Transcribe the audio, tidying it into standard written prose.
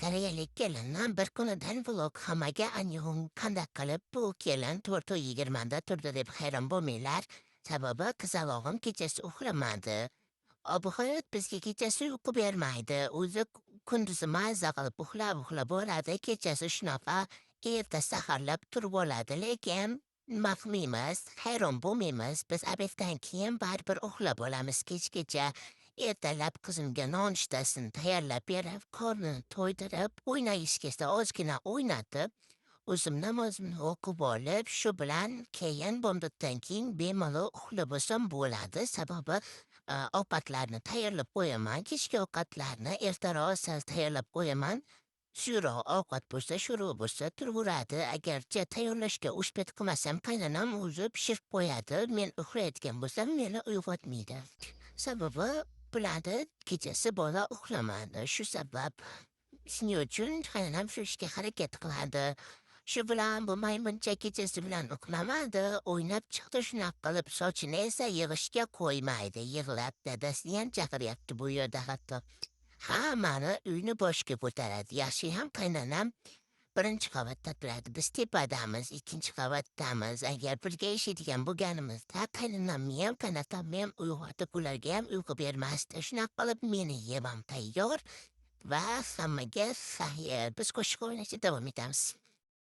Koreyalik kelindan bir kunidan vlog hammaga anyuhun qanday qilib bu kelin 4:20da turdi deb hayron bo'lmanglar. Sababi qizalog'im kechasi uxlamadi. Bu hayot bizga kechasi uyqu bermaydi. O'zi kunduzi maza qilib uxlab bo'ladi, kechasi shunaqa erta saharlab turib oladi. Lekin mahmiymiz, hayron bo'lmaymiz. Biz obeddan keyin baribir uxlab olamiz kechgacha. Ertalab qizimga nonushtasini tayyorlab berib, qornini to'ydirib, o'ynayishga ozgina o'ynatib, o'zim namozimni o'qib olib, shu bilan keyin bomdoddan keyin bemalol uxlab olsam bo'ladi. Sababi ovqatlarni tayyorlab qo'yaman, kechki ovqatlarni ertaroq sal tayyorlab qo'yaman. Shuroq ovqat bo'lsa, shuruq bo'lsa turaveradi. Agarcha tayyorlashga ushpet qilmasam, qaynonam o'zi pishirib qo'yadi. Men uxlayotgan bo'lsam, meni uyg'otmaydi. Sababi biladi, kechasi bola uxlamadi. Shu sabab shuning uchun qaynonam shu ishga harakat qiladi. Shu bilan bu maymuncha kechasi bilan uxlamadi, o'ynab chiqdi shunaqa qilib, sochini esa yig'ishga qo'ymaydi. Yig'lab dadasiyam chaqiryapti bu yerda hatto. Hammani uyni boshga ko'taradi. Yaxshiyam qaynonam birinchi qavatda turadi. Biz tepadamiz, ikkinchi qavatdamiz. Agar birga yashaydigan bo'lganimizda qaynonamni ham, qanatamni ham uyg'otib, ularga ham uyqu bermasdi. Shunaqa qilib meni yevam tayyor va hammaga xayr. Biz qo'shiq o'ynashda davom etamiz.